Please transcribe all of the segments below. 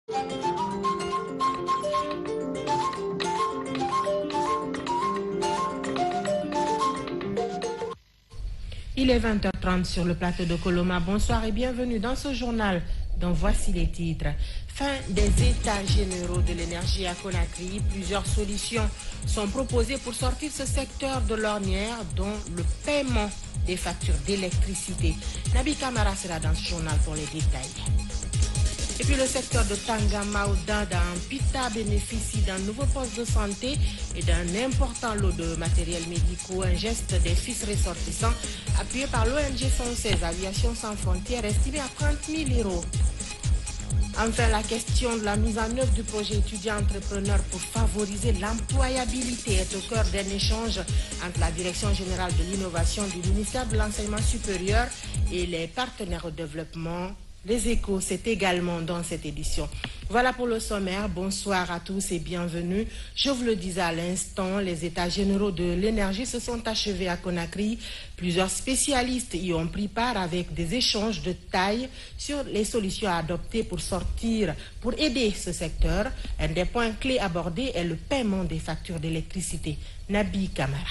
Il est 20h30 sur le plateau de Coloma. Bonsoir et bienvenue dans ce journal dont voici les titres. Fin des états généraux de l'énergie à Conakry. Plusieurs solutions sont proposées pour sortir ce secteur de l'ornière, dont le paiement des factures d'électricité. Nabi Kamara sera dans ce journal pour les détails. Et puis le secteur de Tangamaouda dans Pita bénéficie d'un nouveau poste de santé et d'un important lot de matériel médicaux, un geste des fils ressortissants appuyé par l'ONG française Aviation sans frontières estimé à 30 000 euros. Enfin, la question de la mise en œuvre du projet étudiant-entrepreneur pour favoriser l'employabilité est au cœur d'un échange entre la Direction générale de l'innovation du ministère de l'Enseignement supérieur et les partenaires au développement. Les Échos, c'est également dans cette édition. Voilà pour le sommaire. Bonsoir à tous et bienvenue. Je vous le disais à l'instant, les états généraux de l'énergie se sont achevés à Conakry. Plusieurs spécialistes y ont pris part avec des échanges de taille sur les solutions à adopter pour aider ce secteur. Un des points clés abordés est le paiement des factures d'électricité. Nabi Kamara.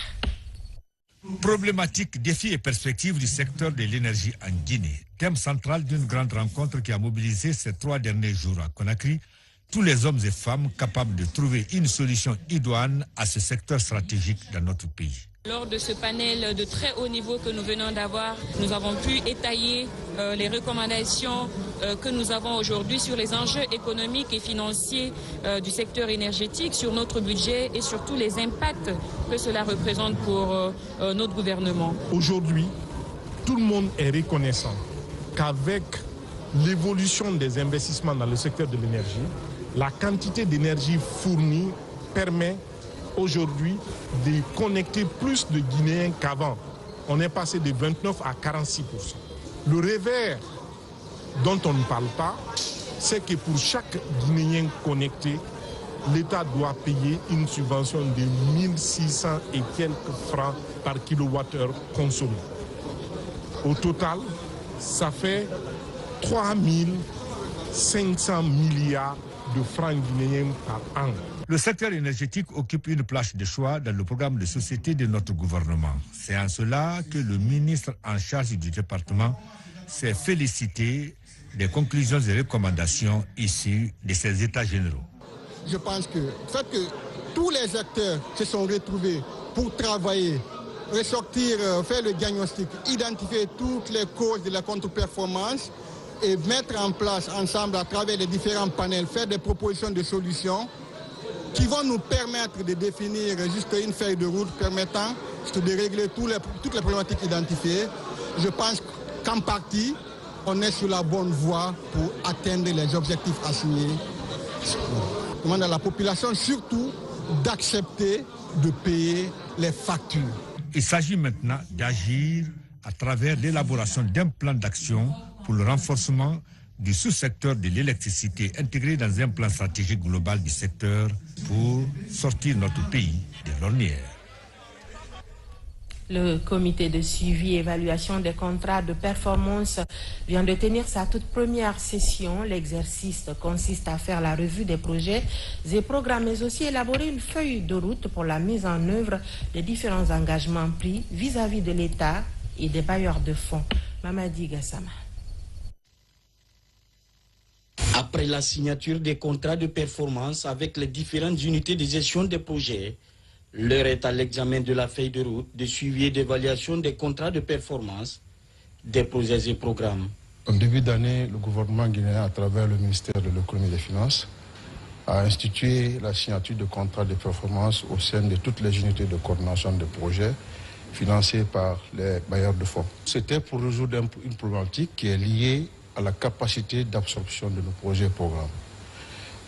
Problématiques, défis et perspectives du secteur de l'énergie en Guinée. Thème central d'une grande rencontre qui a mobilisé ces 3 derniers jours à Conakry. Tous les hommes et femmes capables de trouver une solution idoine à ce secteur stratégique dans notre pays. Lors de ce panel de très haut niveau que nous venons d'avoir, nous avons pu étayer les recommandations que nous avons aujourd'hui sur les enjeux économiques et financiers du secteur énergétique, sur notre budget et sur tous les impacts que cela représente pour notre gouvernement. Aujourd'hui, tout le monde est reconnaissant qu'avec l'évolution des investissements dans le secteur de l'énergie, la quantité d'énergie fournie permet aujourd'hui de connecter plus de Guinéens qu'avant. On est passé de 29 à 46%. Le revers dont on ne parle pas, c'est que pour chaque Guinéen connecté, l'État doit payer une subvention de 1600 et quelques francs par kilowattheure consommé. Au total, ça fait 3500 milliards de francs guinéens par an. Le secteur énergétique occupe une place de choix dans le programme de société de notre gouvernement. C'est en cela que le ministre en charge du département s'est félicité des conclusions et recommandations issues de ces états généraux. Je pense que le fait que tous les acteurs se sont retrouvés pour travailler, ressortir, faire le diagnostic, identifier toutes les causes de la contre-performance et mettre en place ensemble à travers les différents panels, faire des propositions de solutions qui vont nous permettre de définir juste une feuille de route permettant de régler toutes les problématiques identifiées. Je pense qu'en partie, on est sur la bonne voie pour atteindre les objectifs assignés. Je demande à la population surtout d'accepter de payer les factures. Il s'agit maintenant d'agir à travers l'élaboration d'un plan d'action pour le renforcement du sous-secteur de l'électricité intégré dans un plan stratégique global du secteur pour sortir notre pays de l'ornière. Le comité de suivi et évaluation des contrats de performance vient de tenir sa toute première session. L'exercice consiste à faire la revue des projets et programmes, mais aussi élaborer une feuille de route pour la mise en œuvre des différents engagements pris vis-à-vis de l'État et des bailleurs de fonds. Mamadi Gassama. Après la signature des contrats de performance avec les différentes unités de gestion des projets, l'heure est à l'examen de la feuille de route, de suivi et d'évaluation des contrats de performance, des projets et programmes. En début d'année, le gouvernement guinéen, à travers le ministère de l'économie et des finances, a institué la signature de contrats de performance au sein de toutes les unités de coordination de projets financés par les bailleurs de fonds. C'était pour résoudre une problématique qui est liée à la capacité d'absorption de nos projets et programmes.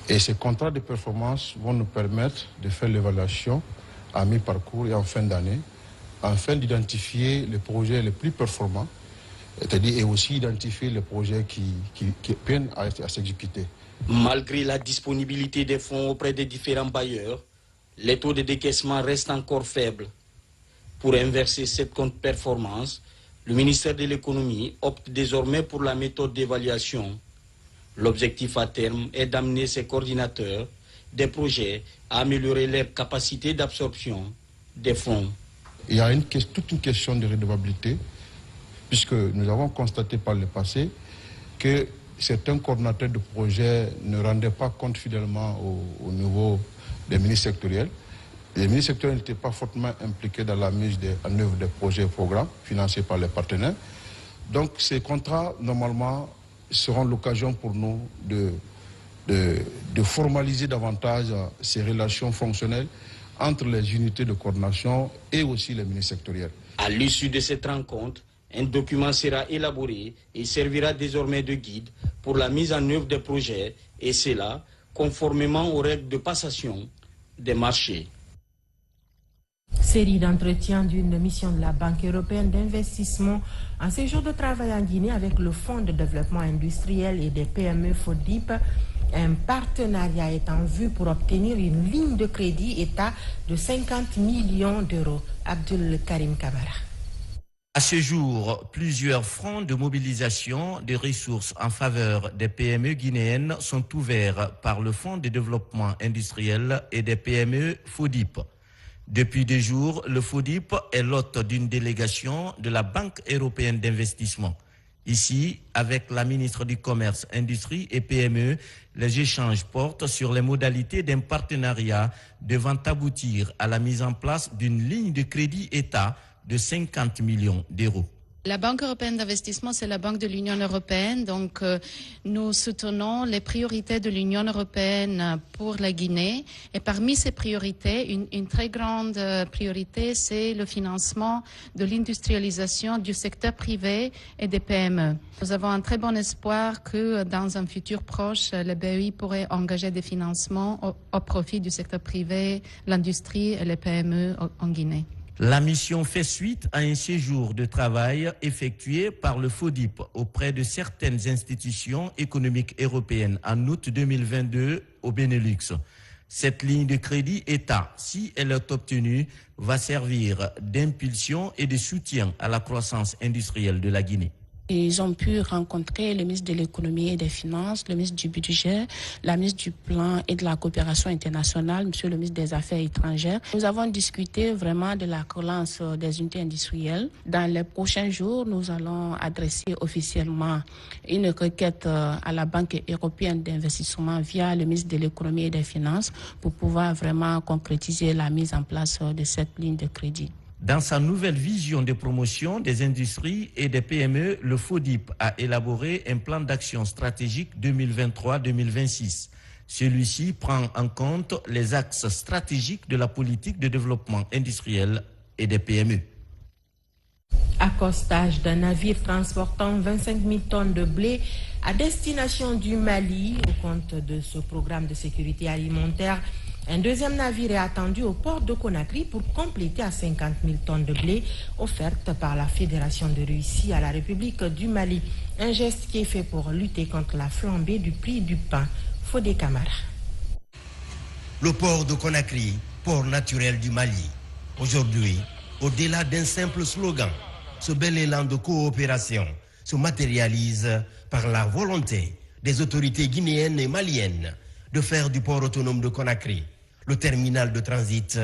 Et ces contrats de performance vont nous permettre de faire l'évaluation à mi-parcours et en fin d'année, afin d'identifier les projets les plus performants, c'est-à-dire et aussi identifier les projets qui peinent à s'exécuter. Malgré la disponibilité des fonds auprès des différents bailleurs, les taux de décaissement restent encore faibles. Pour inverser cette contre-performance, le ministère de l'économie opte désormais pour la méthode d'évaluation. L'objectif à terme est d'amener ces coordinateurs des projets à améliorer leur capacité d'absorption des fonds. Il y a toute une question de redevabilité, puisque nous avons constaté par le passé que certains coordinateurs de projets ne rendaient pas compte fidèlement au niveau des ministres sectoriels. Les ministres sectoriels n'étaient pas fortement impliqués dans la mise en œuvre des projets et programmes financés par les partenaires. Donc ces contrats, normalement, seront l'occasion pour nous de formaliser davantage ces relations fonctionnelles entre les unités de coordination et aussi les ministres sectoriels. À l'issue de cette rencontre, un document sera élaboré et servira désormais de guide pour la mise en œuvre des projets, et cela conformément aux règles de passation des marchés. Série d'entretiens d'une mission de la Banque européenne d'investissement en séjour de travail en Guinée avec le Fonds de développement industriel et des PME FODIP. Un partenariat est en vue pour obtenir une ligne de crédit État de 50 millions d'euros. Abdul Karim Kamara. À ce jour, plusieurs fronts de mobilisation des ressources en faveur des PME guinéennes sont ouverts par le Fonds de développement industriel et des PME FODIP. Depuis 2 jours, le FODIP est l'hôte d'une délégation de la Banque européenne d'investissement. Ici, avec la ministre du Commerce, Industrie et PME, les échanges portent sur les modalités d'un partenariat devant aboutir à la mise en place d'une ligne de crédit État de 50 millions d'euros. La Banque européenne d'investissement, c'est la banque de l'Union européenne. Donc, nous soutenons les priorités de l'Union européenne pour la Guinée. Et parmi ces priorités, une très grande priorité, c'est le financement de l'industrialisation du secteur privé et des PME. Nous avons un très bon espoir que dans un futur proche, le BEI pourrait engager des financements au profit du secteur privé, l'industrie et les PME en Guinée. La mission fait suite à un séjour de travail effectué par le FODIP auprès de certaines institutions économiques européennes en août 2022 au Benelux. Cette ligne de crédit État, si elle est obtenue, va servir d'impulsion et de soutien à la croissance industrielle de la Guinée. Ils ont pu rencontrer le ministre de l'économie et des finances, le ministre du budget, la ministre du plan et de la coopération internationale, monsieur le ministre des Affaires étrangères. Nous avons discuté vraiment de la relance des unités industrielles. Dans les prochains jours, nous allons adresser officiellement une requête à la Banque européenne d'investissement via le ministre de l'économie et des finances pour pouvoir vraiment concrétiser la mise en place de cette ligne de crédit. Dans sa nouvelle vision de promotion des industries et des PME, le FODIP a élaboré un plan d'action stratégique 2023-2026. Celui-ci prend en compte les axes stratégiques de la politique de développement industriel et des PME. Accostage d'un navire transportant 25 000 tonnes de blé à destination du Mali au compte de ce programme de sécurité alimentaire. Un deuxième navire est attendu au port de Conakry pour compléter à 50 000 tonnes de blé offertes par la Fédération de Russie à la République du Mali. Un geste qui est fait pour lutter contre la flambée du prix du pain. Fodé Camara. Le port de Conakry, port naturel du Mali. Aujourd'hui, au-delà d'un simple slogan, ce bel élan de coopération se matérialise par la volonté des autorités guinéennes et maliennes de faire du port autonome de Conakry le terminal de transit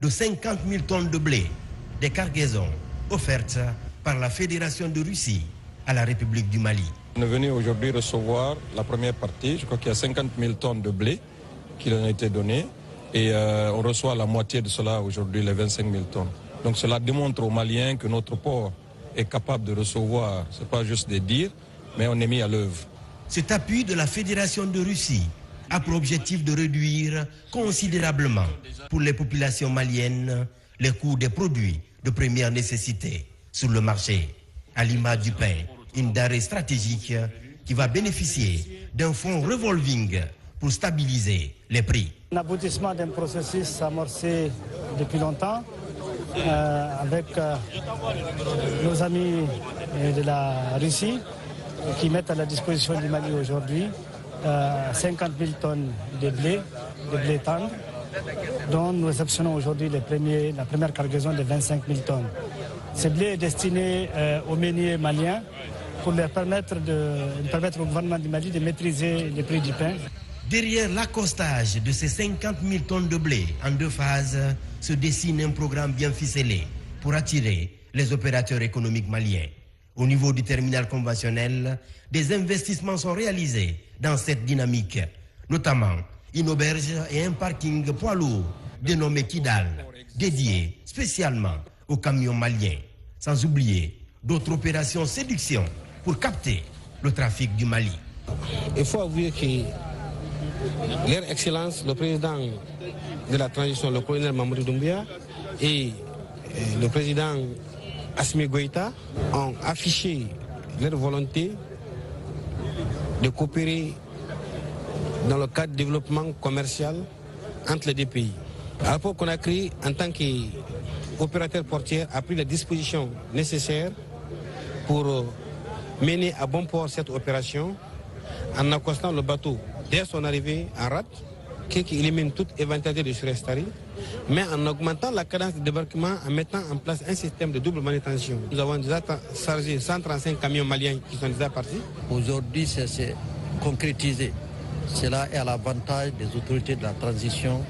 de 50 000 tonnes de blé, des cargaisons offertes par la Fédération de Russie à la République du Mali. On est venu aujourd'hui recevoir la première partie, je crois qu'il y a 50 000 tonnes de blé qui ont été données et on reçoit la moitié de cela aujourd'hui, les 25 000 tonnes. Donc cela démontre aux Maliens que notre port est capable de recevoir, ce n'est pas juste des dires, mais on est mis à l'œuvre. Cet appui de la Fédération de Russie a pour objectif de réduire considérablement pour les populations maliennes les coûts des produits de première nécessité sur le marché, à l'image du pain, une denrée stratégique qui va bénéficier d'un fonds revolving pour stabiliser les prix. L'aboutissement d'un processus amorcé depuis longtemps avec nos amis de la Russie qui mettent à la disposition du Mali aujourd'hui 50 000 tonnes de blé tendre, dont nous réceptionnons aujourd'hui la première cargaison de 25 000 tonnes. Ce blé est destiné aux meuniers maliens pour permettre au gouvernement du Mali de maîtriser les prix du pain. Derrière l'accostage de ces 50 000 tonnes de blé en 2 phases, se dessine un programme bien ficelé pour attirer les opérateurs économiques maliens. Au niveau du terminal conventionnel, des investissements sont réalisés dans cette dynamique, notamment une auberge et un parking poids lourd dénommé Kidal, dédié spécialement aux camions maliens, sans oublier d'autres opérations séduction pour capter le trafic du Mali. Il faut avouer que leur Excellence, le président de la transition, le colonel Mamadou Doumbia, et le président Assimi Goïta ont affiché leur volonté de coopérer dans le cadre du développement commercial entre les deux pays. Alport Conakry, en tant qu'opérateur portier, a pris les dispositions nécessaires pour mener à bon port cette opération en accostant le bateau dès son arrivée à Rat, qui élimine toute éventualité de surestarie, mais en augmentant la cadence de débarquement, en mettant en place un système de double manutention. Nous avons déjà chargé 135 camions maliens qui sont déjà partis. Aujourd'hui, c'est concrétisé. Cela est à l'avantage des autorités de la transition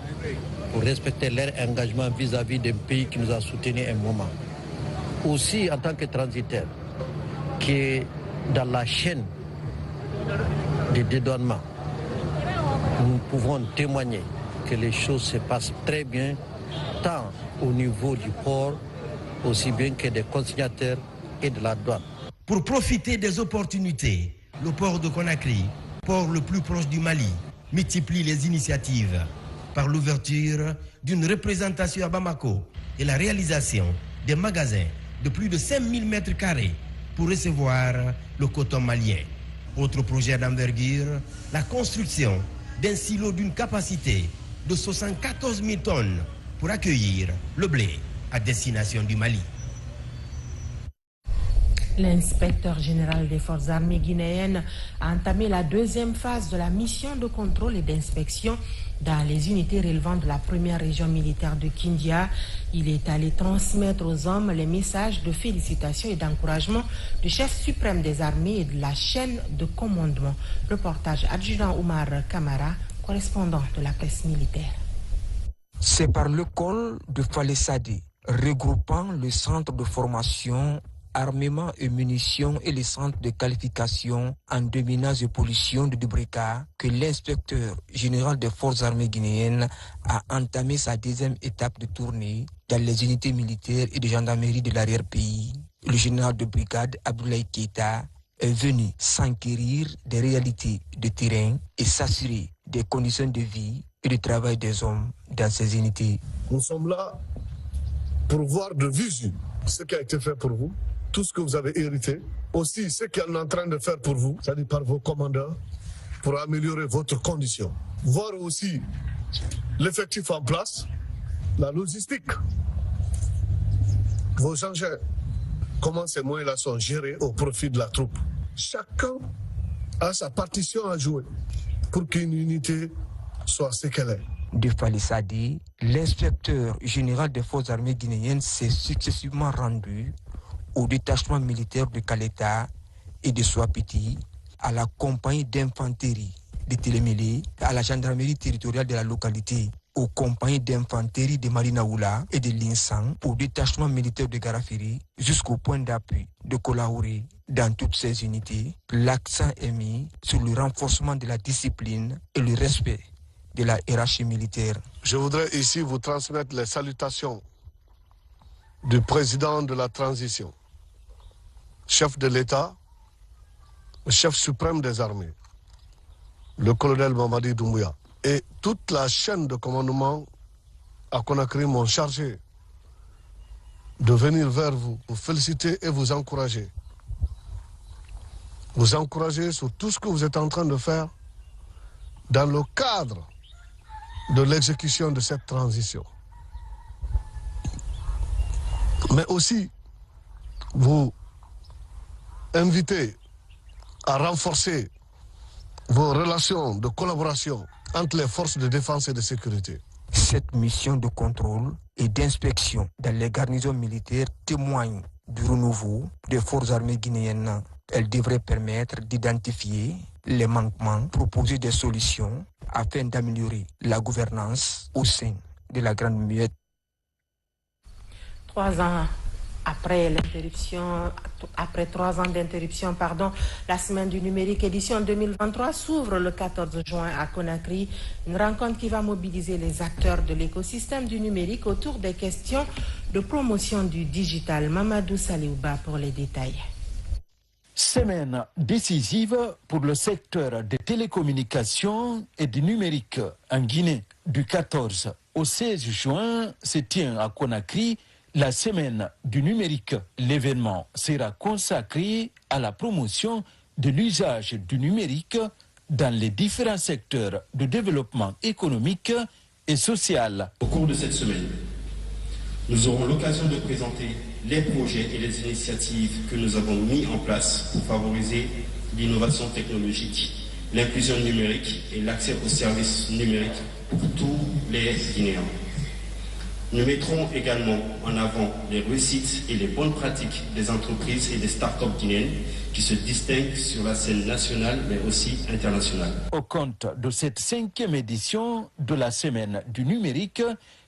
pour respecter leur engagement vis-à-vis d'un pays qui nous a soutenus un moment. Aussi, en tant que transitaire, qui est dans la chaîne de dédouanement, nous pouvons témoigner que les choses se passent très bien, tant au niveau du port, aussi bien que des consignataires et de la douane. Pour profiter des opportunités, le port de Conakry, port le plus proche du Mali, multiplie les initiatives par l'ouverture d'une représentation à Bamako et la réalisation des magasins de plus de 5000 mètres carrés pour recevoir le coton malien. Autre projet d'envergure, la construction d'un silo d'une capacité de 74 000 tonnes pour accueillir le blé à destination du Mali. L'inspecteur général des forces armées guinéennes a entamé la 2e phase de la mission de contrôle et d'inspection dans les unités relevant de la première région militaire de Kindia. Il est allé transmettre aux hommes les messages de félicitations et d'encouragement du chef suprême des armées et de la chaîne de commandement. Reportage adjudant Oumar Kamara, correspondant de la presse militaire. C'est par le col de Falessadi, regroupant le centre de formation, armement et munitions et les centres de qualification en déminage et pollution de Dubrika, que l'inspecteur général des forces armées guinéennes a entamé sa 2e étape de tournée dans les unités militaires et de gendarmerie de l'arrière-pays. Le général de brigade Abdoulaye Keita est venu s'enquérir des réalités de terrain et s'assurer des conditions de vie et de travail des hommes dans ces unités. Nous sommes là pour voir de visu ce qui a été fait pour vous, tout ce que vous avez hérité, aussi ce qu'on est en train de faire pour vous, c'est-à-dire par vos commandeurs, pour améliorer votre condition. Voir aussi l'effectif en place, la logistique, vos engins, comment ces moyens-là sont gérés au profit de la troupe. Chacun a sa partition à jouer pour qu'une unité soit ce qu'elle est. De Falessadi, l'inspecteur général des forces armées guinéennes s'est successivement rendu au détachement militaire de Kaleta et de Swapiti, à la compagnie d'infanterie de Télémélé, à la gendarmerie territoriale de la localité, aux compagnies d'infanterie de Marinaoula et de Linsang, au détachement militaire de Garafiri, jusqu'au point d'appui de Kolaouri. Dans toutes ces unités, l'accent est mis sur le renforcement de la discipline et le respect de la hiérarchie militaire. Je voudrais ici vous transmettre les salutations du président de la transition, chef de l'État, le chef suprême des armées, le colonel Mamadi Doumbouya, et toute la chaîne de commandement à Conakry m'ont chargé de venir vers vous, vous féliciter et vous encourager. Vous encourager sur tout ce que vous êtes en train de faire dans le cadre de l'exécution de cette transition. Mais aussi, vous inviter à renforcer vos relations de collaboration entre les forces de défense et de sécurité. Cette mission de contrôle et d'inspection dans les garnisons militaires témoigne du renouveau des forces armées guinéennes. Elle devrait permettre d'identifier les manquements, proposer des solutions afin d'améliorer la gouvernance au sein de la Grande Muette. 3 ans après 3 ans d'interruption, la semaine du numérique édition 2023 s'ouvre le 14 juin à Conakry. Une rencontre qui va mobiliser les acteurs de l'écosystème du numérique autour des questions de promotion du digital. Mamadou Saliouba pour les détails. Semaine décisive pour le secteur des télécommunications et du numérique en Guinée. Du 14 au 16 juin se tient à Conakry la semaine du numérique. L'événement sera consacré à la promotion de l'usage du numérique dans les différents secteurs de développement économique et social. Au cours de cette semaine, nous aurons l'occasion de présenter les projets et les initiatives que nous avons mis en place pour favoriser l'innovation technologique, l'inclusion numérique et l'accès aux services numériques pour tous les Guinéens. Nous mettrons également en avant les réussites et les bonnes pratiques des entreprises et des start-up guinéennes qui se distinguent sur la scène nationale mais aussi internationale. Au compte de cette 5e édition de la Semaine du numérique,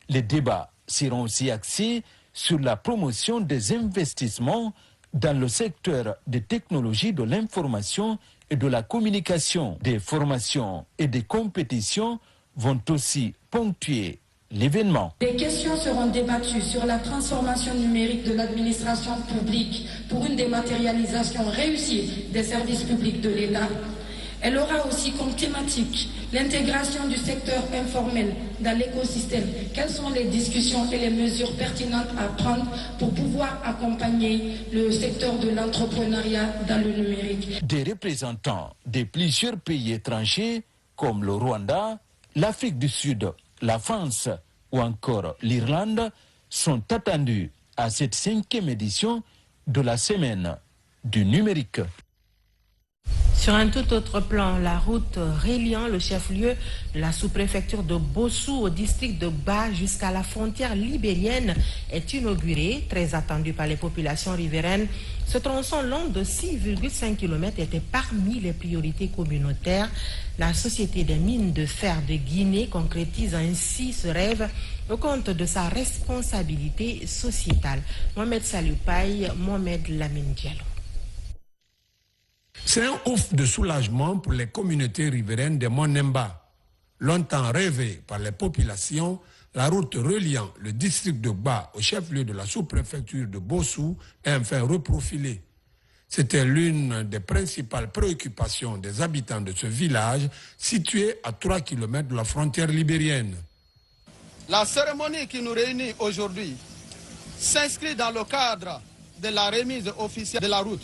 les débats seront aussi axés sur la promotion des investissements dans le secteur des technologies de l'information et de la communication. Des formations et des compétitions vont aussi ponctuer l'événement. Des questions seront débattues sur la transformation numérique de l'administration publique pour une dématérialisation réussie des services publics de l'État. Elle aura aussi comme thématique l'intégration du secteur informel dans l'écosystème. Quelles sont les discussions et les mesures pertinentes à prendre pour pouvoir accompagner le secteur de l'entrepreneuriat dans le numérique? Des représentants de plusieurs pays étrangers comme le Rwanda, l'Afrique du Sud, la France ou encore l'Irlande sont attendus à cette 5e édition de la Semaine du numérique. Sur un tout autre plan, la route reliant le chef-lieu de la sous-préfecture de Bossou au district de Ba jusqu'à la frontière libérienne est inaugurée, très attendue par les populations riveraines. Ce tronçon long de 6,5 km était parmi les priorités communautaires. La Société des mines de fer de Guinée concrétise ainsi ce rêve au compte de sa responsabilité sociétale. Mohamed Saloupaï, Mohamed Lamine Diallo. C'est un ouf de soulagement pour les communautés riveraines de Monemba. Longtemps rêvée par les populations, la route reliant le district de Ba au chef-lieu de la sous-préfecture de Bossou est enfin reprofilée. C'était l'une des principales préoccupations des habitants de ce village situé à 3 km de la frontière libérienne. La cérémonie qui nous réunit aujourd'hui s'inscrit dans le cadre de la remise officielle de la route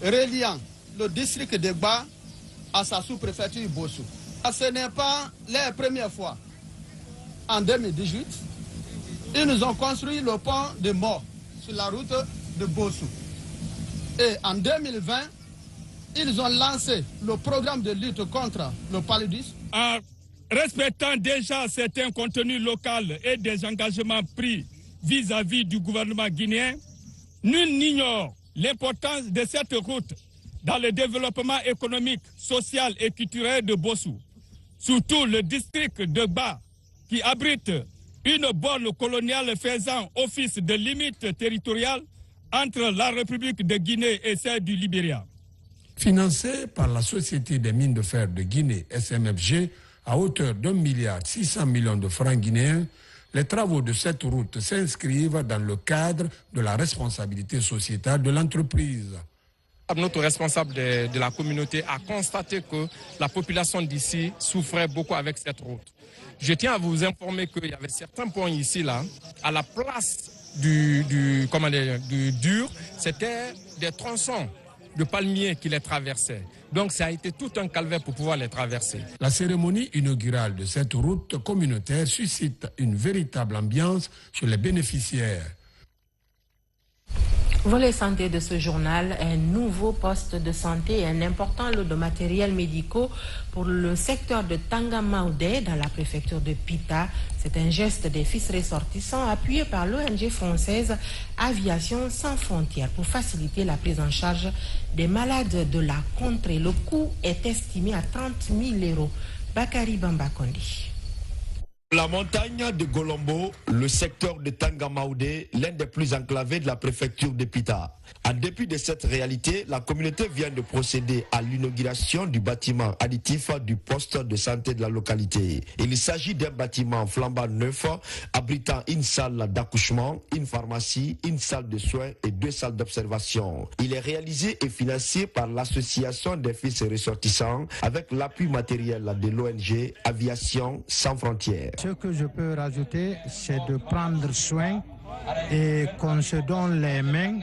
reliant le district de Ba à sa sous-préfecture Bossou. Ce n'est pas la première fois. En 2018, ils nous ont construit le pont de Mort sur la route de Bossou. Et en 2020, ils ont lancé le programme de lutte contre le paludisme. En respectant déjà certains contenus locaux et des engagements pris vis-à-vis du gouvernement guinéen, nul n'ignore l'importance de cette route dans le développement économique, social et culturel de Bossou. Surtout le district de Ba, qui abrite une borne coloniale faisant office de limite territoriale entre la République de Guinée et celle du Libéria. Financé par la Société des mines de fer de Guinée, SMFG, à hauteur d'1,6 milliard de francs guinéens, les travaux de cette route s'inscrivent dans le cadre de la responsabilité sociétale de l'entreprise. Notre responsable de la communauté a constaté que la population d'ici souffrait beaucoup avec cette route. Je tiens à vous informer qu'il y avait certains points ici, là, à la place du dur, c'était des tronçons de palmiers qui les traversaient. Donc ça a été tout un calvaire pour pouvoir les traverser. La cérémonie inaugurale de cette route communautaire suscite une véritable ambiance chez les bénéficiaires. Volet santé de ce journal, un nouveau poste de santé et un important lot de matériels médicaux pour le secteur de Tangamaoudé dans la préfecture de Pita. C'est un geste des fils ressortissants appuyé par l'ONG française Aviation sans frontières pour faciliter la prise en charge des malades de la contrée. Le coût est estimé à 30 000 €. Bakary Bambakondi. La montagne de Golombo, le secteur de Tangamaoudé, l'un des plus enclavés de la préfecture de Pita. En dépit de cette réalité, la communauté vient de procéder à l'inauguration du bâtiment additif du poste de santé de la localité. Il s'agit d'un bâtiment flambant neuf, abritant une salle d'accouchement, une pharmacie, une salle de soins et 2 salles d'observation. Il est réalisé et financé par l'association des fils ressortissants avec l'appui matériel de l'ONG Aviation sans frontières. Ce que je peux rajouter, c'est de prendre soin et qu'on se donne les mains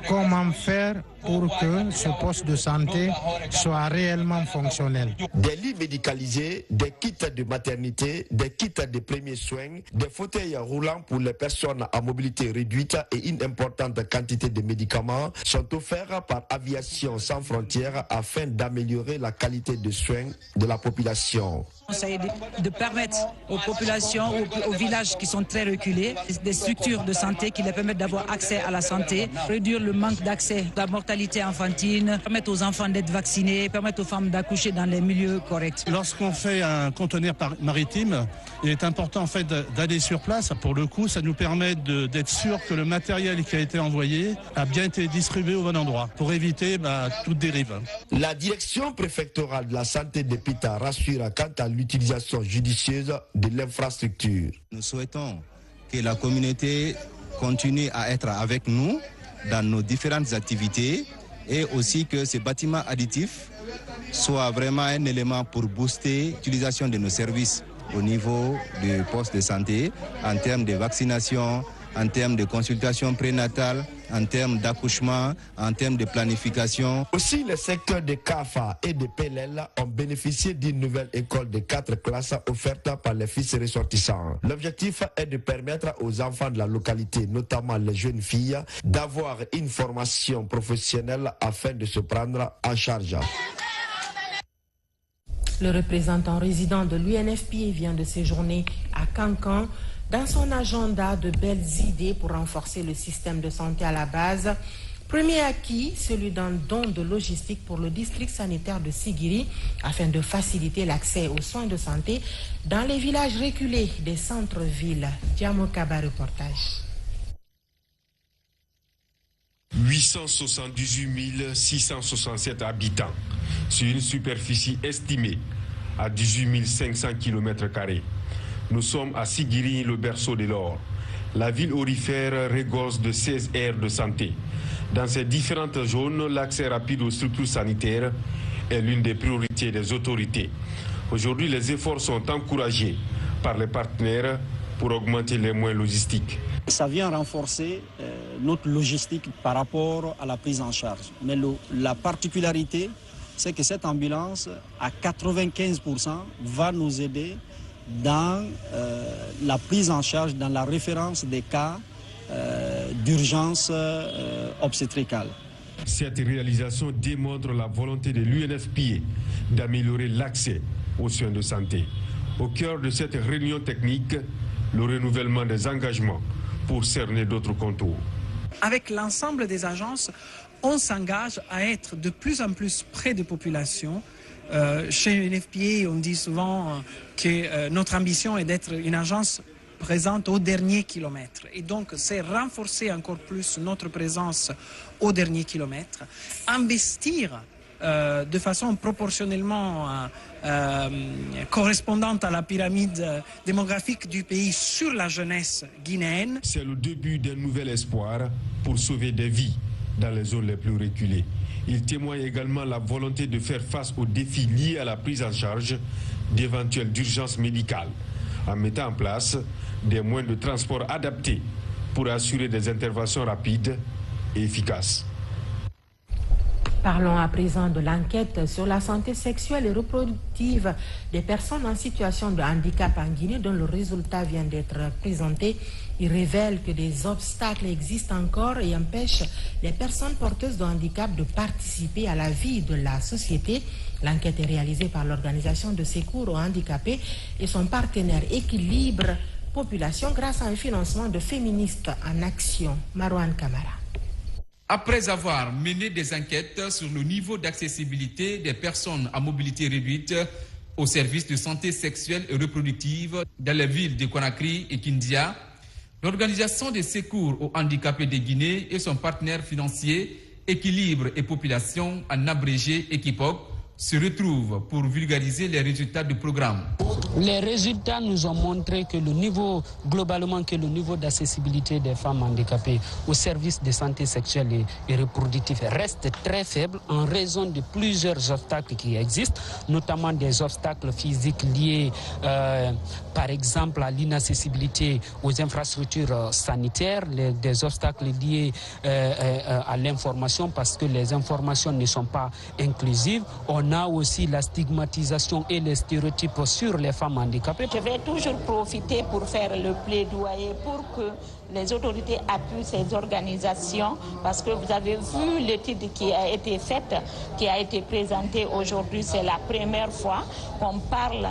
comment faire pour que ce poste de santé soit réellement fonctionnel. Des lits médicalisés, des kits de maternité, des kits de premiers soins, des fauteuils roulants pour les personnes à mobilité réduite et une importante quantité de médicaments sont offerts par Aviation sans frontières afin d'améliorer la qualité de soins de la population. C'est de permettre aux populations, aux villages qui sont très reculés, des structures de santé qui leur permettent d'avoir accès à la santé, réduire le manque d'accès à la mortalité infantile, permettre aux enfants d'être vaccinés, permettre aux femmes d'accoucher dans les milieux corrects. Lorsqu'on fait un conteneur maritime, il est important en fait d'aller sur place. Pour le coup, ça nous permet d'être sûr que le matériel qui a été envoyé a bien été distribué au bon endroit pour éviter toute dérive. La direction préfectorale de la santé de Pita rassure quant à l'utilisation judicieuse de l'infrastructure. Nous souhaitons que la communauté continue à être avec nous dans nos différentes activités et aussi que ce bâtiment additif soit vraiment un élément pour booster l'utilisation de nos services au niveau du poste de santé en termes de vaccination, en termes de consultation prénatale, en termes d'accouchement, en termes de planification. Aussi, les secteurs de Kafa et de Pelel ont bénéficié d'une nouvelle école de 4 classes offerte par les fils ressortissants. L'objectif est de permettre aux enfants de la localité, notamment les jeunes filles, d'avoir une formation professionnelle afin de se prendre en charge. Le représentant résident de l'UNFPA vient de séjourner à Cancan. Dans son agenda, de belles idées pour renforcer le système de santé à la base. Premier acquis, celui d'un don de logistique pour le district sanitaire de Sigiri afin de faciliter l'accès aux soins de santé dans les villages reculés des centres-villes. Diamokaba reportage. 878 667 habitants sur une superficie estimée à 18 500 km². Nous sommes à Sigiri, le berceau de l'or. La ville aurifère regorge de 16 aires de santé. Dans ces différentes zones, l'accès rapide aux structures sanitaires est l'une des priorités des autorités. Aujourd'hui, les efforts sont encouragés par les partenaires pour augmenter les moyens logistiques. Ça vient renforcer notre logistique par rapport à la prise en charge. Mais la particularité, c'est que cette ambulance, à 95%, va nous aider dans la prise en charge, dans la référence des cas d'urgence obstétricale. Cette réalisation démontre la volonté de l'UNFPA d'améliorer l'accès aux soins de santé. Au cœur de cette réunion technique, le renouvellement des engagements pour cerner d'autres contours. Avec l'ensemble des agences, on s'engage à être de plus en plus près des populations. Chez l'UNFPA, on dit souvent que notre ambition est d'être une agence présente au dernier kilomètre. Et donc, c'est renforcer encore plus notre présence au dernier kilomètre, investir de façon proportionnellement correspondante à la pyramide démographique du pays sur la jeunesse guinéenne. C'est le début d'un nouvel espoir pour sauver des vies dans les zones les plus reculées. Il témoigne également la volonté de faire face aux défis liés à la prise en charge d'éventuelles urgences médicales, en mettant en place des moyens de transport adaptés pour assurer des interventions rapides et efficaces. Parlons à présent de l'enquête sur la santé sexuelle et reproductive des personnes en situation de handicap en Guinée, dont le résultat vient d'être présenté. Il révèle que des obstacles existent encore et empêchent les personnes porteuses de handicap de participer à la vie de la société. L'enquête est réalisée par l'Organisation de secours aux handicapés et son partenaire Équilibre Population grâce à un financement de Féministes en Action. Marouane Kamara. Après avoir mené des enquêtes sur le niveau d'accessibilité des personnes à mobilité réduite aux services de santé sexuelle et reproductive dans les villes de Conakry et Kindia, l'Organisation des secours aux handicapés de Guinée et son partenaire financier Équilibre et Population, en abrégé Equipop, se retrouvent pour vulgariser les résultats du programme. Les résultats nous ont montré que le niveau d'accessibilité des femmes handicapées aux services de santé sexuelle et reproductive reste très faible en raison de plusieurs obstacles qui existent, notamment des obstacles physiques liés par exemple à l'inaccessibilité aux infrastructures sanitaires, des obstacles liés à l'information parce que les informations ne sont pas inclusives. On a aussi la stigmatisation et les stéréotypes sur les femmes handicapées. Je vais toujours profiter pour faire le plaidoyer pour que les autorités appuient ces organisations parce que vous avez vu l'étude qui a été faite, qui a été présentée aujourd'hui. C'est la première fois qu'on parle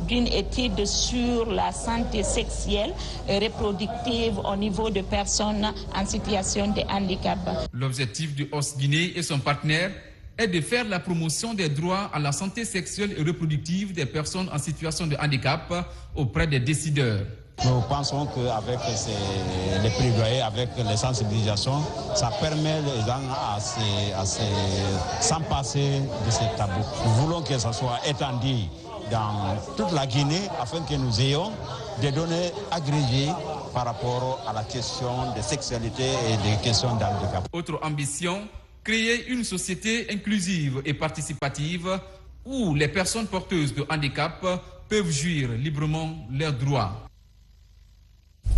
d'une étude sur la santé sexuelle et reproductive au niveau de personnes en situation de handicap. L'objectif du HOS Guinée et son partenaire est de faire la promotion des droits à la santé sexuelle et reproductive des personnes en situation de handicap auprès des décideurs. Nous pensons qu'avec les plaidoyers, avec les sensibilisations, ça permet les gens à s'en passer de ces tabous. Nous voulons que ça soit étendu dans toute la Guinée afin que nous ayons des données agrégées par rapport à la question de sexualité et des questions d'handicap. Autre ambition, créer une société inclusive et participative où les personnes porteuses de handicap peuvent jouir librement leurs droits.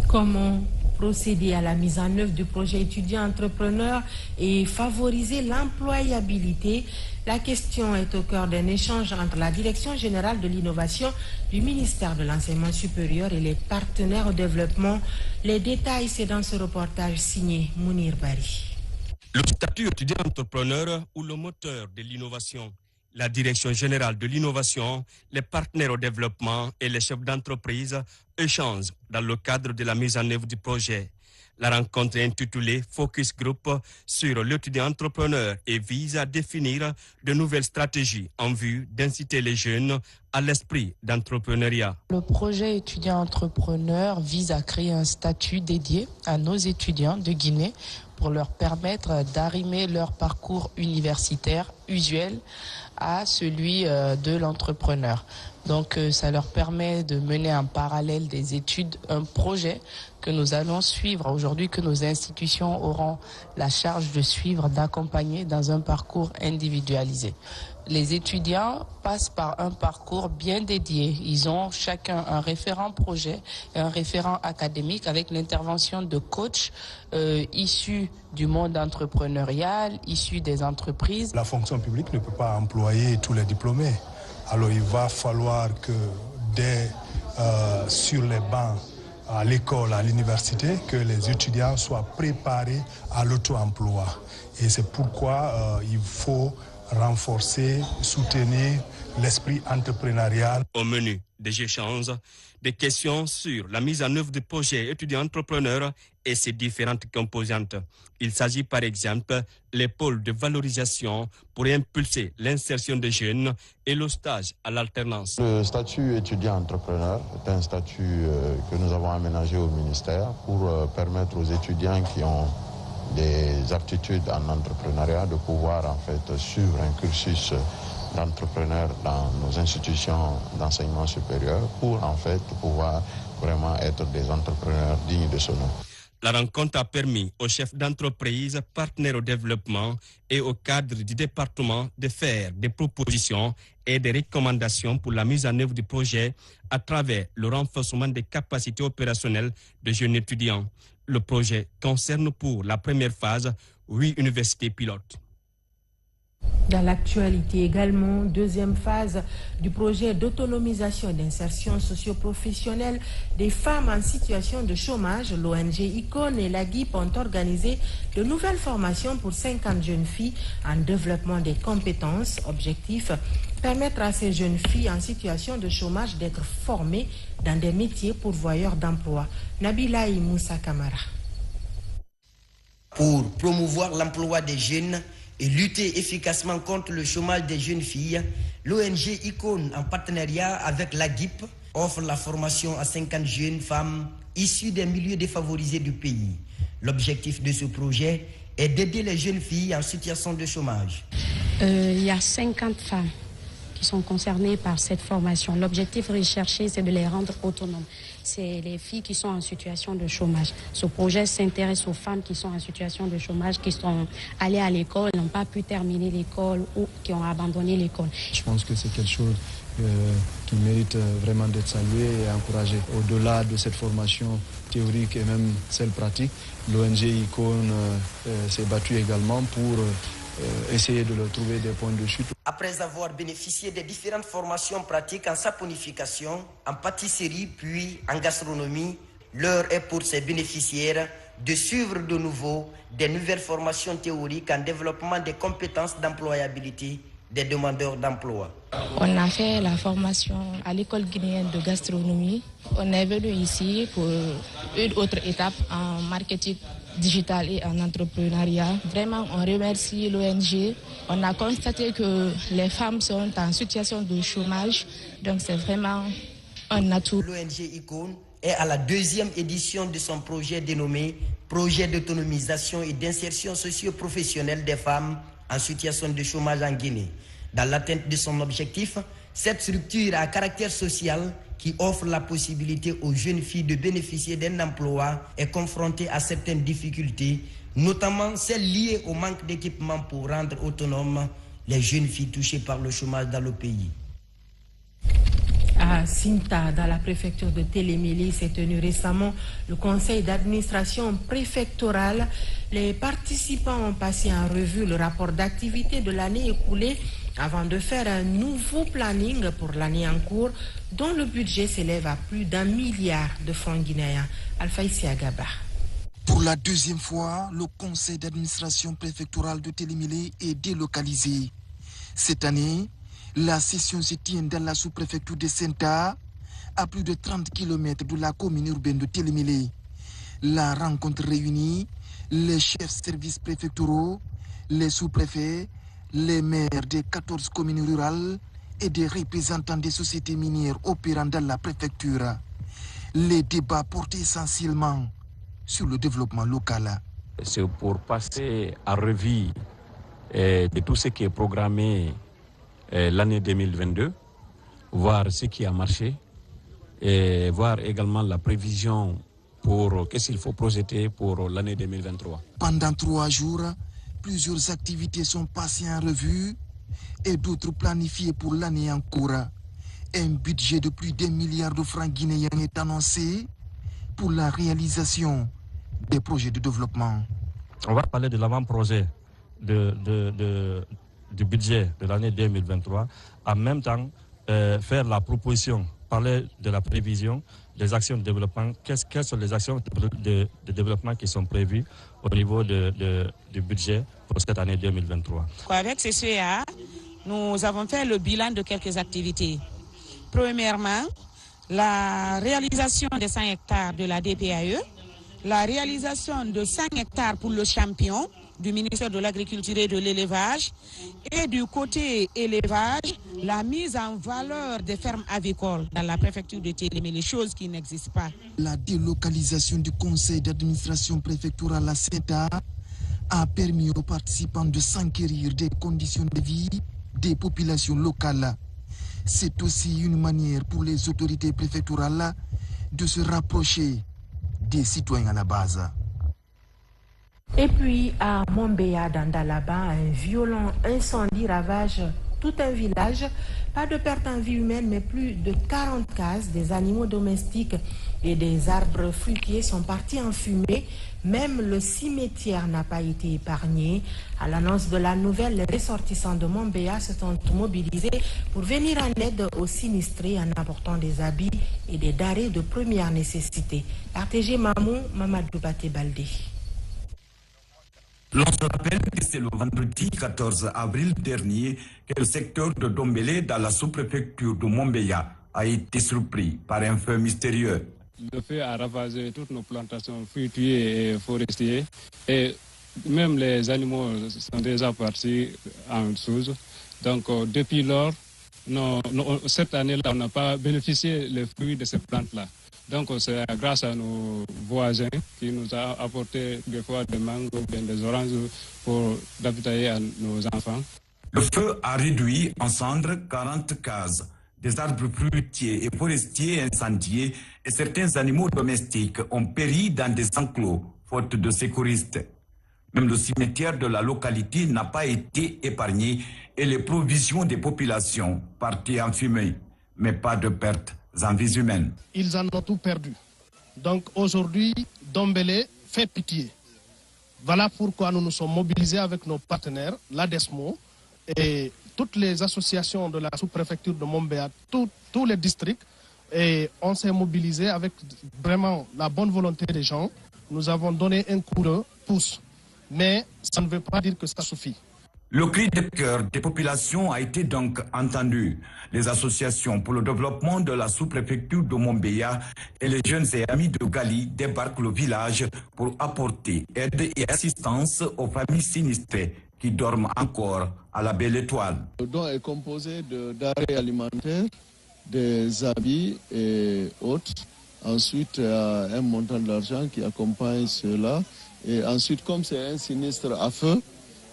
Comment procéder à la mise en œuvre du projet étudiant-entrepreneur et favoriser l'employabilité? La question est au cœur d'un échange entre la Direction générale de l'innovation du ministère de l'Enseignement supérieur et les partenaires au développement. Les détails, c'est dans ce reportage signé Mounir Bari. Le statut étudiant-entrepreneur ou le moteur de l'innovation. La Direction générale de l'innovation, les partenaires au développement et les chefs d'entreprise échangent dans le cadre de la mise en œuvre du projet. La rencontre est intitulée Focus Group sur l'étudiant-entrepreneur et vise à définir de nouvelles stratégies en vue d'inciter les jeunes à l'esprit d'entrepreneuriat. Le projet étudiant-entrepreneur vise à créer un statut dédié à nos étudiants de Guinée pour leur permettre d'arrimer leur parcours universitaire usuel à celui de l'entrepreneur. Donc ça leur permet de mener en parallèle des études, un projet que nous allons suivre aujourd'hui, que nos institutions auront la charge de suivre, d'accompagner dans un parcours individualisé. Les étudiants passent par un parcours bien dédié. Ils ont chacun un référent projet et un référent académique avec l'intervention de coachs issus du monde entrepreneurial, issus des entreprises. La fonction publique ne peut pas employer tous les diplômés. Alors il va falloir que sur les bancs, à l'école, à l'université, que les étudiants soient préparés à l'auto-emploi. Et c'est pourquoi il faut renforcer, soutenir l'esprit entrepreneurial. Au menu des échanges, des questions sur la mise en œuvre du projet étudiant-entrepreneur et ses différentes composantes. Il s'agit par exemple les pôles de valorisation pour impulser l'insertion des jeunes et le stage à l'alternance. Le statut étudiant-entrepreneur est un statut que nous avons aménagé au ministère pour permettre aux étudiants qui ont des aptitudes en entrepreneuriat de pouvoir en fait suivre un cursus d'entrepreneurs dans nos institutions d'enseignement supérieur pour en fait pouvoir vraiment être des entrepreneurs dignes de ce nom. La rencontre a permis aux chefs d'entreprise, partenaires au développement et au cadre du département de faire des propositions et des recommandations pour la mise en œuvre du projet à travers le renforcement des capacités opérationnelles de jeunes étudiants. Le projet concerne pour la première phase 8 universités pilotes. Dans l'actualité également, deuxième phase du projet d'autonomisation et d'insertion socio-professionnelle des femmes en situation de chômage, l'ONG ICON et la GIP ont organisé de nouvelles formations pour 50 jeunes filles en développement des compétences. Objectif, permettre à ces jeunes filles en situation de chômage d'être formées dans des métiers pourvoyeurs d'emploi. Nabila Moussa Kamara. Pour promouvoir l'emploi des jeunes et lutter efficacement contre le chômage des jeunes filles, l'ONG ICON, en partenariat avec la GIP, offre la formation à 50 jeunes femmes issues des milieux défavorisés du pays. L'objectif de ce projet est d'aider les jeunes filles en situation de chômage. Il y a 50 femmes qui sont concernées par cette formation. L'objectif recherché, c'est de les rendre autonomes. C'est les filles qui sont en situation de chômage. Ce projet s'intéresse aux femmes qui sont en situation de chômage, qui sont allées à l'école, n'ont pas pu terminer l'école ou qui ont abandonné l'école. Je pense que c'est quelque chose qui mérite vraiment d'être salué et encouragé. Au-delà de cette formation théorique et même celle pratique, l'ONG ICON s'est battue également pour essayer de leur trouver des points de chute. Après avoir bénéficié des différentes formations pratiques en saponification, en pâtisserie puis en gastronomie, l'heure est pour ces bénéficiaires de suivre de nouveau des nouvelles formations théoriques en développement des compétences d'employabilité des demandeurs d'emploi. On a fait la formation à l'école guinéenne de gastronomie. On est venu ici pour une autre étape en marketing digital et en entrepreneuriat. Vraiment, on remercie l'ONG. On a constaté que les femmes sont en situation de chômage, donc c'est vraiment un atout. L'ONG ICON est à la deuxième édition de son projet dénommé Projet d'autonomisation et d'insertion socio-professionnelle des femmes en situation de chômage en Guinée. Dans l'atteinte de son objectif, cette structure à caractère social qui offre la possibilité aux jeunes filles de bénéficier d'un emploi est confrontée à certaines difficultés, notamment celles liées au manque d'équipement pour rendre autonomes les jeunes filles touchées par le chômage dans le pays. À Sinta, dans la préfecture de Télémélé, s'est tenu récemment le conseil d'administration préfectorale. Les participants ont passé en revue le rapport d'activité de l'année écoulée avant de faire un nouveau planning pour l'année en cours, dont le budget s'élève à plus d'1 milliard de francs guinéens. Alpha Isiagaba. Pour la deuxième fois, le conseil d'administration préfectorale de Télémélé est délocalisé. Cette année, la session se tient dans la sous-préfecture de Senta, à plus de 30 km de la commune urbaine de Télémélé. La rencontre réunit les chefs services préfectoraux, les sous-préfets, les maires des 14 communes rurales et des représentants des sociétés minières opérant dans la préfecture. Les débats portent essentiellement sur le développement local. C'est pour passer à revue de tout ce qui est programmé l'année 2022, voir ce qui a marché et voir également la prévision pour qu'est-ce qu'il faut projeter pour l'année 2023. Pendant 3 jours, plusieurs activités sont passées en revue et d'autres planifiées pour l'année en cours. Un budget de plus d'1 milliard de francs guinéens est annoncé pour la réalisation des projets de développement. On va parler de l'avant-projet du budget de l'année 2023, en même temps faire la proposition, parler de la prévision des actions de développement, quelles sont les actions de développement qui sont prévues au niveau du budget pour cette année 2023. Avec CCA, nous avons fait le bilan de quelques activités. Premièrement, la réalisation des 100 hectares de la DPAE, la réalisation de 5 hectares pour le champion du ministère de l'Agriculture et de l'Élevage, et du côté élevage, la mise en valeur des fermes avicoles dans la préfecture de Télémélé, les choses qui n'existent pas. La délocalisation du conseil d'administration préfectorale à Senta a permis aux participants de s'enquérir des conditions de vie des populations locales. C'est aussi une manière pour les autorités préfectorales de se rapprocher des citoyens à la base. Et puis à Mombéa, dans Dalaba, un violent incendie ravage tout un village. Pas de perte en vie humaine, mais plus de 40 cases, des animaux domestiques et des arbres fruitiers sont partis en fumée. Même le cimetière n'a pas été épargné. À l'annonce de la nouvelle, les ressortissants de Mombéa se sont mobilisés pour venir en aide aux sinistrés en apportant des habits et des denrées de première nécessité. RTG Mamou, Mamadou Baté Baldé. L'on se rappelle que c'est le vendredi 14 avril dernier que le secteur de Dombélé dans la sous-préfecture de Mombéa a été surpris par un feu mystérieux. Le feu a ravagé toutes nos plantations fruitières et forestières et même les animaux sont déjà partis en dessous. Donc depuis lors, cette année-là, on n'a pas bénéficié des fruits de ces plantes-là. Donc c'est grâce à nos voisins qui nous ont apporté des fois des mangues ou bien des oranges pour d'habitailler à nos enfants. Le feu a réduit en cendres 40 cases, des arbres fruitiers et forestiers incendiés et certains animaux domestiques ont péri dans des enclos, faute de sécuristes. Même le cimetière de la localité n'a pas été épargné et les provisions des populations partaient en fumée, mais pas de pertes en vies humaines. Ils en ont tout perdu. Donc aujourd'hui, Dombélé fait pitié. Voilà pourquoi nous nous sommes mobilisés avec nos partenaires, l'ADESMO, et toutes les associations de la sous-préfecture de Mombéa, tous les districts, et on s'est mobilisés avec vraiment la bonne volonté des gens. Nous avons donné un coup de pouce, mais ça ne veut pas dire que ça suffit. Le cri de cœur des populations a été donc entendu. Les associations pour le développement de la sous-préfecture de Mombéa et les jeunes et amis de Gali débarquent le village pour apporter aide et assistance aux familles sinistrées qui dorment encore à la Belle Étoile. Le don est composé de denrées alimentaires, des habits et autres. Ensuite, un montant d'argent qui accompagne cela. Et ensuite, comme c'est un sinistre à feu,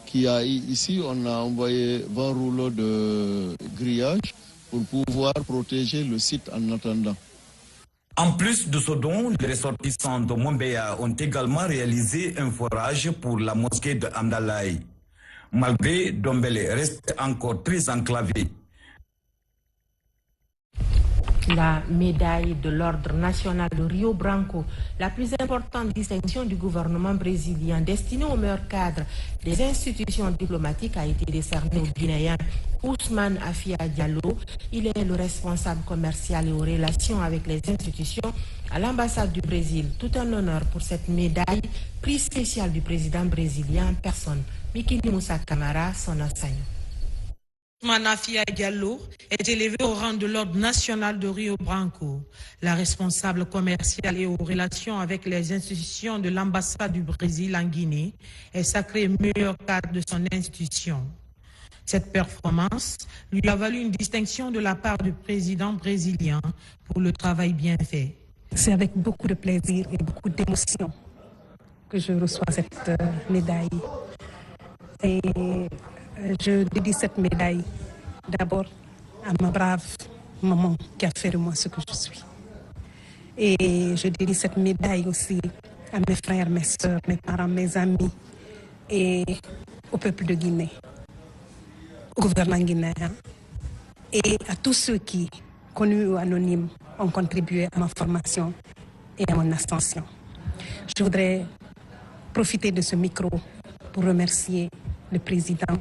qui a ici, on a envoyé 20 rouleaux de grillage pour pouvoir protéger le site en attendant. En plus de ce don, les ressortissants de Mombéa ont également réalisé un forage pour la mosquée de Amdalaï. Malgré Dombélé reste encore très enclavé. La médaille de l'Ordre national de Rio Branco, la plus importante distinction du gouvernement brésilien destinée aux meilleurs cadres des institutions diplomatiques, a été décernée au Guinéen Ousmane Afia Diallo. Il est le responsable commercial et aux relations avec les institutions à l'ambassade du Brésil. Tout un honneur pour cette médaille, prix spécial du président brésilien en personne. Mikini Moussa Camara, son enseignant. Ousmane Afia Diallo est élevé au rang de l'Ordre national de Rio Branco. La responsable commerciale et aux relations avec les institutions de l'ambassade du Brésil en Guinée est sacrée meilleur cadre de son institution. Cette performance lui a valu une distinction de la part du président brésilien pour le travail bien fait. C'est avec beaucoup de plaisir et beaucoup d'émotion que je reçois cette médaille. Et je dédie cette médaille d'abord à ma brave maman qui a fait de moi ce que je suis. Et je dédie cette médaille aussi à mes frères, mes soeurs, mes parents, mes amis et au peuple de Guinée, au gouvernement guinéen et à tous ceux qui, connus ou anonymes, ont contribué à ma formation et à mon ascension. Je voudrais profiter de ce micro pour remercier le président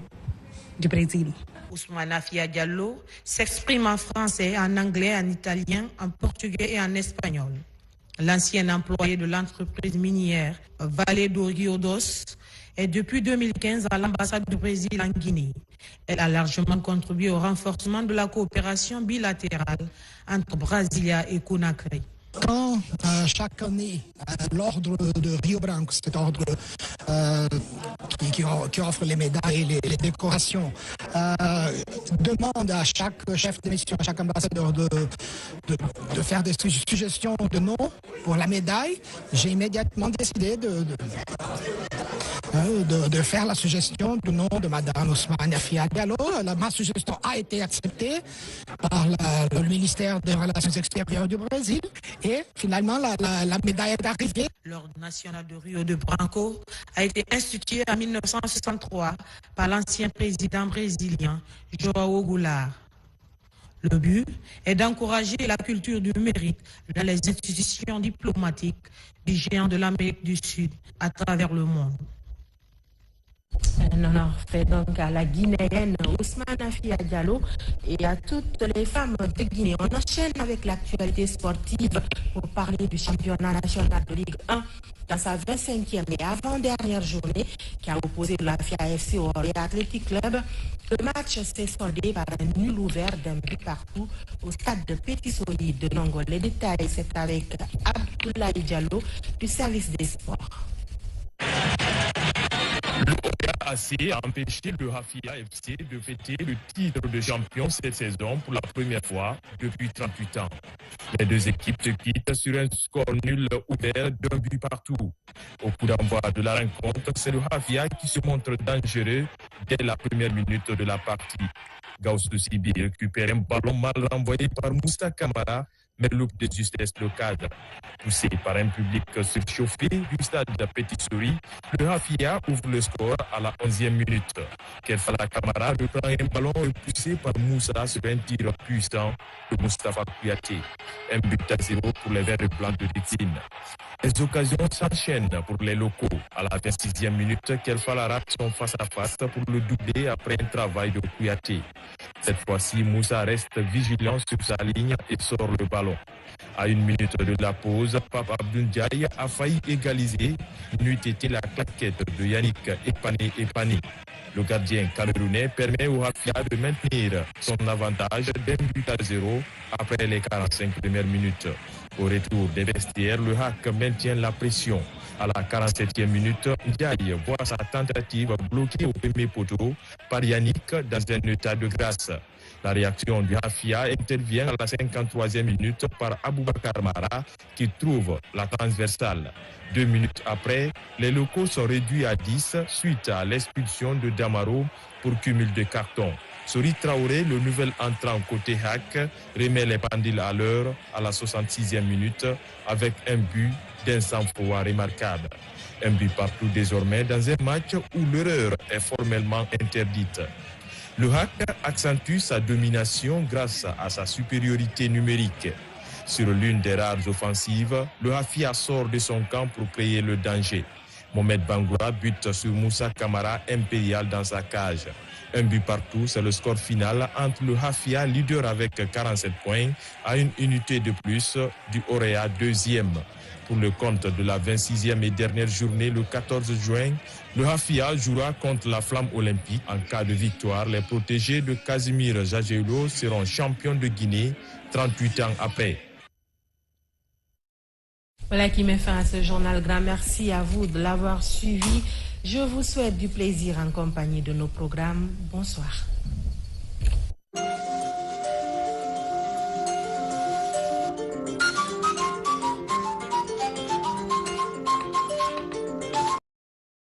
du Brésil. Ousmane Afia Diallo s'exprime en français, en anglais, en italien, en portugais et en espagnol. L'ancien employé de l'entreprise minière Vale do Rio Dos est depuis 2015 à l'ambassade du Brésil en Guinée. Elle a largement contribué au renforcement de la coopération bilatérale entre Brasilia et Conakry. Quand chaque année, l'ordre de Rio Branco, cet ordre qui offre les médailles et les décorations, demande à chaque chef de mission, à chaque ambassadeur de faire des suggestions de noms pour la médaille, j'ai immédiatement décidé de faire la suggestion du nom de Mme Ousmane Afia Diallo. Ma suggestion a été acceptée par le ministère des Relations extérieures du Brésil et finalement la médaille est arrivée. L'Ordre national de Rio de Branco a été institué en 1963 par l'ancien président brésilien João Goulart. Le but est d'encourager la culture du mérite dans les institutions diplomatiques du géant de l'Amérique du Sud à travers le monde. Un honneur fait donc à la Guinéenne Ousmane Afia Diallo et à toutes les femmes de Guinée. On enchaîne avec l'actualité sportive pour parler du championnat national de Ligue 1 dans sa 25e et avant-dernière journée qui a opposé la FIA FC au Real Athletic Club. Le match s'est soldé par un nul ouvert d'un but partout au stade de Petit Soli de Nongo. Les détails, c'est avec Abdoulaye Diallo du service des sports. Le AC a empêché le Hafia FC de fêter le titre de champion cette saison pour la première fois depuis 38 ans. Les deux équipes se quittent sur un score nul ouvert d'un but partout. Au coup d'envoi de la rencontre, c'est le Hafia qui se montre dangereux dès la première minute de la partie. Gauss Sibi récupère un ballon mal renvoyé par Moussa Kamara, mais loupe de justesse le cadre. Poussé par un public surchauffé du stade de Petit Souris, le Hafia ouvre le score à la 11e minute. Kerfala Kamara reprend un ballon repoussé par Moussa sur un tir puissant de Moustapha Kouyaté. 1-0 pour les Verts blancs de Détine. Les occasions s'enchaînent pour les locaux. À la 26e minute, Kerfala rate son face-à-face pour le doubler après un travail de Kouyaté. Cette fois-ci, Moussa reste vigilant sur sa ligne et sort le ballon. À 1 minute de la pause, Pape Abdoul Ndiaye a failli égaliser. N'eût été la claquette de Yannick Epani. Le gardien camerounais permet au Hafia de maintenir son avantage d'1-0 après les 45 premières minutes. Au retour des vestiaires, le HAC maintient la pression. À la 47e minute, Ndiaye voit sa tentative bloquée au premier poteau par Yannick dans un état de grâce. La réaction du Hafia intervient à la 53e minute par Aboubakar Mara qui trouve la transversale. 2 minutes après, les locaux sont réduits à 10 suite à l'expulsion de Damaro pour cumul de cartons. Sori Traoré, le nouvel entrant côté HAC, remet les pendules à l'heure à la 66e minute avec un but d'un sang-froid remarquable. Un but partout désormais dans un match où l'erreur est formellement interdite. Le HAC accentue sa domination grâce à sa supériorité numérique. Sur l'une des rares offensives, le Hafia sort de son camp pour créer le danger. Mohamed Bangoura bute sur Moussa Kamara impérial dans sa cage. Un but partout, c'est le score final entre le Hafia, leader avec 47 points, à une unité de plus du Orea, deuxième. Pour le compte de la 26e et dernière journée, le 14 juin, le Hafia jouera contre la Flamme olympique. En cas de victoire, les protégés de Casimir Jagelo seront champions de Guinée 38 ans après. Voilà qui met fin à ce journal. Grand merci à vous de l'avoir suivi. Je vous souhaite du plaisir en compagnie de nos programmes. Bonsoir.